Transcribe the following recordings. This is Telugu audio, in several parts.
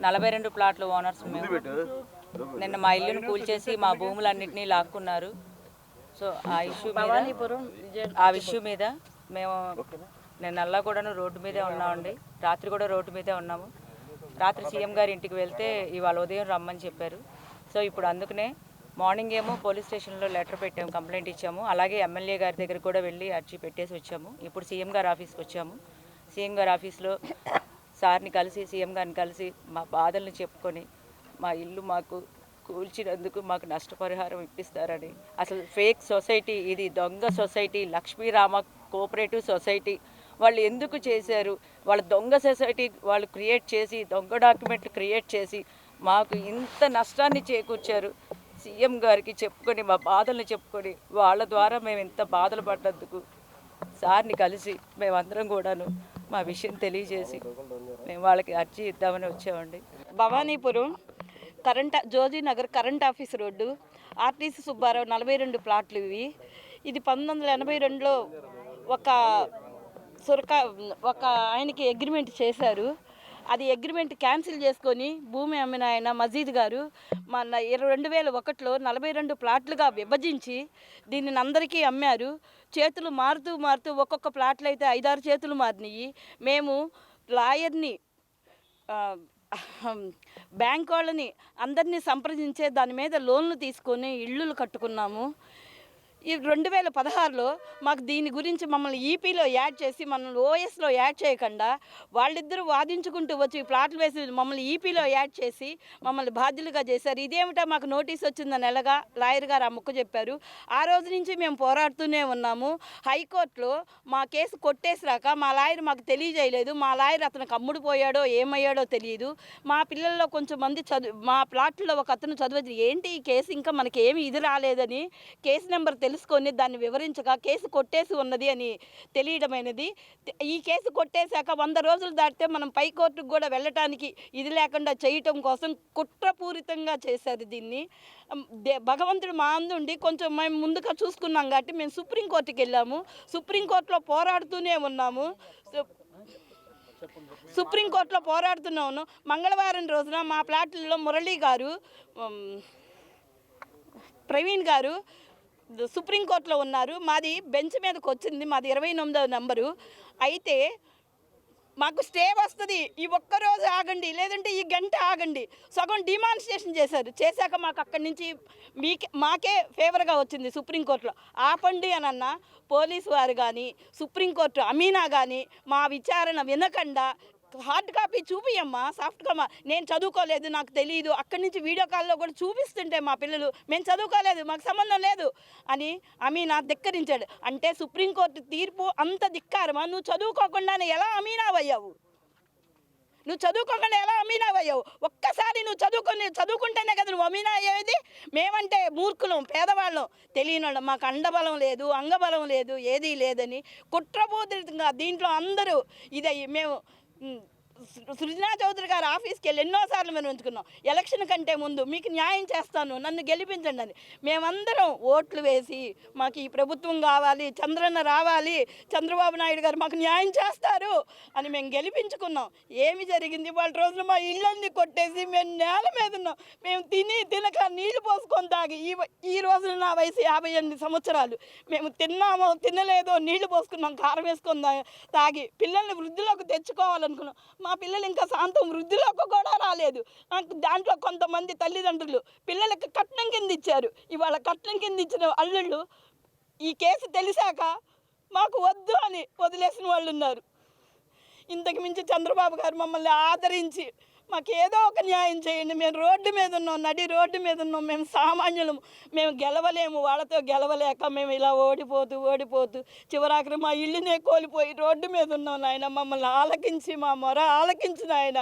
42 ప్లాట్లు ఓనర్స్ మేము. నిన్న మా ఇల్లును కూల్చేసి మా భూములన్నింటినీ లాక్కున్నారు. సో ఆ ఇష్యూ మీద మేము నిన్నల్లా కూడాను రోడ్డు మీదే ఉన్నామండి. రాత్రి కూడా రోడ్డు మీదే ఉన్నాము. రాత్రి సీఎం గారి ఇంటికి వెళ్తే ఇవాళ ఉదయం రమ్మని చెప్పారు. సో ఇప్పుడు అందుకనే మార్నింగ్ ఏమో పోలీస్ స్టేషన్లో లెటర్ పెట్టాము, కంప్లైంట్ ఇచ్చాము. అలాగే ఎమ్మెల్యే గారి దగ్గర కూడా వెళ్ళి అర్జీ పెట్టేసి వచ్చాము. ఇప్పుడు సీఎం గారి ఆఫీస్కి వచ్చాము. సీఎం గారి ఆఫీస్లో సార్ని కలిసి, సీఎం గారిని కలిసి మా బాధలను చెప్పుకొని మా ఇల్లు మాకు కూల్చినందుకు మాకు నష్టపరిహారం ఇప్పిస్తారని. అసలు ఫేక్ సొసైటీ ఇది, దొంగ సొసైటీ, లక్ష్మీరామ కోఆపరేటివ్ సొసైటీ వాళ్ళు ఎందుకు చేశారు? వాళ్ళ దొంగ సొసైటీ వాళ్ళు క్రియేట్ చేసి, దొంగ డాక్యుమెంట్లు క్రియేట్ చేసి మాకు ఇంత నష్టాన్ని చేకూర్చారు. సీఎం గారికి చెప్పుకొని, మా బాధలను చెప్పుకొని, వాళ్ళ ద్వారా మేము ఇంత బాధలు పడ్డందుకు సార్ని కలిసి మేమందరం కూడాను మా విషయం తెలియజేసి మేము వాళ్ళకి అర్జీ ఇద్దామని వచ్చామండి. Bhavanipuram Jojinagar current office road, RTC Subbarao 42 ప్లాట్లు ఇవి. ఇది 1982లో ఒక ఆయనకి అగ్రిమెంట్ చేశారు. అది అగ్రిమెంట్ క్యాన్సిల్ చేసుకొని భూమి అమ్మిన ఆయన మజీద్ గారు మన 2001లో 42 ప్లాట్లుగా విభజించి దీనిని అందరికీ అమ్మారు. చేతులు మారుతూ ఒక్కొక్క ప్లాట్లు అయితే 5-6 చేతులు మారినాయి. మేము లాయర్ని, బ్యాంక్ వాళ్ళని అందరినీ సంప్రదించే దాని మీద లోన్లు తీసుకొని ఇళ్ళు కట్టుకున్నాము. ఈ 2016లో మాకు దీని గురించి మమ్మల్ని ఈపీలో యాడ్ చేసి మనల్ని ఓఎస్లో యాడ్ చేయకుండా వాళ్ళిద్దరూ వాదించుకుంటూ వచ్చి ప్లాట్లు వేసి మమ్మల్ని ఈపీలో యాడ్ చేసి మమ్మల్ని బాధ్యులుగా చేశారు. ఇదేమిటో మాకు నోటీస్ వచ్చిందని ఎలాగా లాయర్ గారు ఆ ముక్క చెప్పారు. ఆ రోజు నుంచి మేము పోరాడుతూనే ఉన్నాము. హైకోర్టులో మా కేసు కొట్టేసిరాక మా లాయర్ మాకు తెలియజేయలేదు. మా లాయర్ అతనికి అమ్ముడు పోయాడో ఏమయ్యాడో తెలియదు. మా పిల్లల్లో కొంచెం మంది మా ప్లాట్లో ఒక అతను చదివేది ఏంటి ఈ కేసు ఇంకా మనకి ఏమి ఇది రాలేదని కేసు నెంబర్ తెలుసుకొని దాన్ని వివరించగా కేసు కొట్టేసి ఉన్నది అని తెలియడమైనది. ఈ కేసు కొట్టేశాక 100 రోజులు దాటితే మనం పై కోర్టుకు కూడా వెళ్ళటానికి ఇది లేకుండా చేయటం కోసం కుట్రపూరితంగా చేశారు దీన్ని. భగవంతుడు మా అందుండి కొంచెం మేము ముందుగా చూసుకున్నాం కాబట్టి మేము సుప్రీంకోర్టుకి వెళ్ళాము. సుప్రీంకోర్టులో పోరాడుతూనే ఉన్నాము. సుప్రీంకోర్టులో పోరాడుతున్నాము. మంగళవారం రోజున మా ప్లాట్లలో మురళీ గారు, ప్రవీణ్ గారు సుప్రీంకోర్టులో ఉన్నారు. మాది బెంచ్ మీదకి వచ్చింది. మాది 29వ నంబరు. అయితే మాకు స్టే వస్తుంది, ఈ ఒక్కరోజు ఆగండి, లేదంటే ఈ గంట ఆగండి. సగం డిమాన్స్ట్రేషన్ చేశాక మాకు అక్కడి నుంచి మాకే ఫేవర్గా వచ్చింది సుప్రీంకోర్టులో. ఆపండి అని అన్న పోలీసు వారు కానీ సుప్రీంకోర్టు అమీనా కానీ మా విచారణ వినకుండా హార్డ్ కాపీ చూపియమ్మా, సాఫ్ట్ కాపీ నేను చదువుకోలేదు, నాకు తెలియదు, అక్కడి నుంచి వీడియో కాల్లో కూడా చూపిస్తుంటే మా పిల్లలు మేము చదువుకోలేదు, మాకు సంబంధం లేదు అని అమీనా ధిక్కరించాడు. అంటే సుప్రీంకోర్టు తీర్పు అంత ధిక్కారమా? నువ్వు చదువుకోకుండానే ఎలా అమీనావయ్యావు? ఒక్కసారి నువ్వు చదువుకుంటేనే కదా నువ్వు అమీనా అయ్యేది. మేమంటే మూర్ఖులం, పేదవాళ్ళం, తెలియని వాళ్ళం, మాకు అండబలం లేదు, అంగబలం లేదు, ఏదీ లేదని కుట్రపూరితంగా దీంట్లో అందరూ మేము సృజనా చౌదరి గారు ఆఫీస్కి వెళ్ళి ఎన్నోసార్లు మేము ఉంచుకున్నాం. ఎలక్షన్ కంటే ముందు మీకు న్యాయం చేస్తాను, నన్ను గెలిపించండి అని. మేమందరం ఓట్లు వేసి మాకు ఈ ప్రభుత్వం కావాలి, చంద్రన్న రావాలి, చంద్రబాబు నాయుడు గారు మాకు న్యాయం చేస్తారు అని మేము గెలిపించుకున్నాం. ఏమి జరిగింది? వాళ్ళ రోజులు మా ఇళ్ళన్నీ కొట్టేసి మేము నేల మీద ఉన్నాం. మేము తినక నీళ్లు పోసుకొని తాగి ఈ రోజున నా వయసు 58 సంవత్సరాలు. మేము తిన్నామో తినలేదో నీళ్లు పోసుకున్నాం, కారం వేసుకొని తాగి పిల్లల్ని వృద్ధిలోకి తెచ్చుకోవాలనుకున్నాం. మా పిల్లలు ఇంకా శాంతం వృద్ధిలోకి కూడా రాలేదు. దాంట్లో కొంతమంది తల్లిదండ్రులు పిల్లలకి కట్నం కింద ఇచ్చారు. ఇవాళ కట్నం కింద ఇచ్చిన అల్లుళ్ళు ఈ కేసు తెలిసాక మాకు వద్దు అని వదిలేసిన వాళ్ళు ఉన్నారు. ఇంతకు మించి చంద్రబాబు గారు మమ్మల్ని ఆదరించి మాకు ఏదో ఒక న్యాయం చేయండి. మేము రోడ్డు మీద ఉన్నాం, నడి రోడ్డు మీద ఉన్నాం, మేము సామాన్యులము, మేము గెలవలేము, వాళ్ళతో గెలవలేక మేము ఇలా ఓడిపోతూ చివరాఖరి మా ఇల్లునే కోల్పోయి రోడ్డు మీద ఉన్నాం. నాయన మమ్మల్ని ఆలకించి, మా మొర ఆలకించిన ఆయన.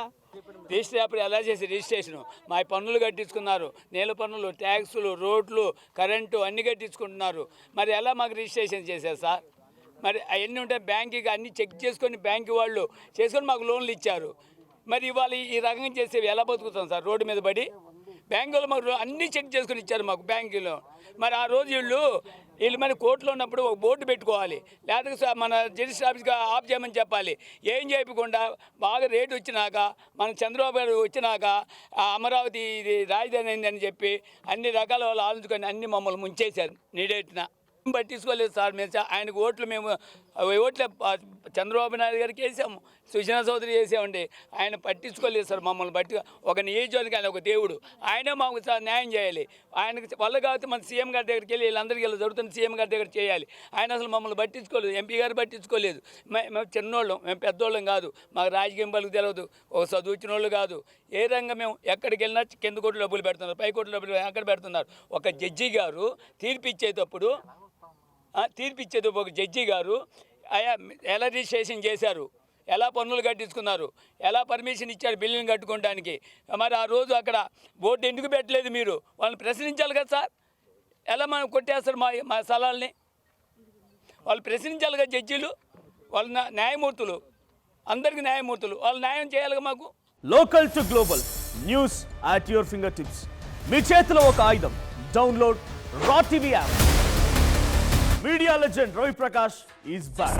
రిజిస్టర్ అప్పుడు ఎలా చేసి రిజిస్ట్రేషను మా పన్నులు కట్టించుకున్నారు, నేల పన్నులు, ట్యాక్సులు, రోడ్లు, కరెంటు అన్నీ కట్టించుకుంటున్నారు. మరి ఎలా మాకు రిజిస్ట్రేషన్ చేశారు సార్? మరి అవన్నీ ఉంటే బ్యాంకుకి అన్నీ చెక్ చేసుకొని బ్యాంకు వాళ్ళు చేసుకొని మాకు లోన్లు ఇచ్చారు. మరి ఇవాళ ఈ రకంగా చేసేవి ఎలా బతుకుతాం సార్? రోడ్డు మీద పడి బ్యాంకులో మాకు అన్నీ చెక్ చేసుకొని ఇచ్చారు మాకు బ్యాంకులో. మరి ఆ రోజు వీళ్ళు వీళ్ళు మరి కోర్టులో ఉన్నప్పుడు ఒక బోర్డు పెట్టుకోవాలి, లేకపోతే మన రిజిస్టర్ ఆఫీస్గా ఆఫ్ చేయమని చెప్పాలి. ఏం చేయకుండా బాగా రేటు వచ్చినాక మన చంద్రబాబు గారు వచ్చినాక అమరావతి ఇది రాజధాని అయిందని చెప్పి అన్ని రకాల వాళ్ళు ఆలోచించుకొని అన్ని మమ్మల్ని ముంచేశారు. నీడెట్టిన పట్టించుకోలేదు సార్. మేము ఆయనకు ఓట్లు ఓట్లే చంద్రబాబు నాయుడు గారికి వేసాము, సుజనా చౌదరి వేసామండి. ఆయన పట్టించుకోలేదు సార్ మమ్మల్ని బట్టి. ఒక నియోజకవర్గం ఆయన ఒక దేవుడు, ఆయనే మాకు సార్ న్యాయం చేయాలి. ఆయనకు వల్ల కాబట్టి మన సీఎం గారి దగ్గరికి వెళ్ళి వీళ్ళందరికీ వెళ్ళి జరుగుతున్న సీఎం గారి దగ్గర చేయాలి. ఆయన అసలు మమ్మల్ని పట్టించుకోలేదు, ఎంపీ గారు పట్టించుకోలేదు. మేము చిన్నోళ్ళం, మేము పెద్దోళ్ళం కాదు, మాకు రాజకీయం పలుకు తెలియదు, ఒక చదువుచిన వాళ్ళు కాదు. ఏ రంగం మేము ఎక్కడికి వెళ్ళినా కింద కోట్లు డబ్బులు పెడుతున్నారు, పై కోట్లు డబ్బులు అక్కడ పెడుతున్నారు. ఒక జడ్జి గారు తీర్పిచ్చేటప్పుడు ఒక జడ్జి గారు ఎలా రిజిస్ట్రేషన్ చేశారు, ఎలా పన్నులు కట్టించుకున్నారు, ఎలా పర్మిషన్ ఇచ్చారు బిల్లుని కట్టుకోవడానికి. మరి ఆ రోజు అక్కడ బోర్డు ఎందుకు పెట్టలేదు? మీరు వాళ్ళని ప్రశ్నించాలి కదా సార్. ఎలా మనం కొట్టేస్తారు మా స్థలాల్ని? వాళ్ళు ప్రశ్నించాలి కదా జడ్జీలు, వాళ్ళ న్యాయమూర్తులు, అందరికీ న్యాయమూర్తులు, వాళ్ళు న్యాయం చేయాలిగా మాకు. Local to global news at your fingertips. మీ చేతిలో ఒక ఆయుధం. డౌన్లోడ్ రా TV app. Media legend Ravi Prakash is back.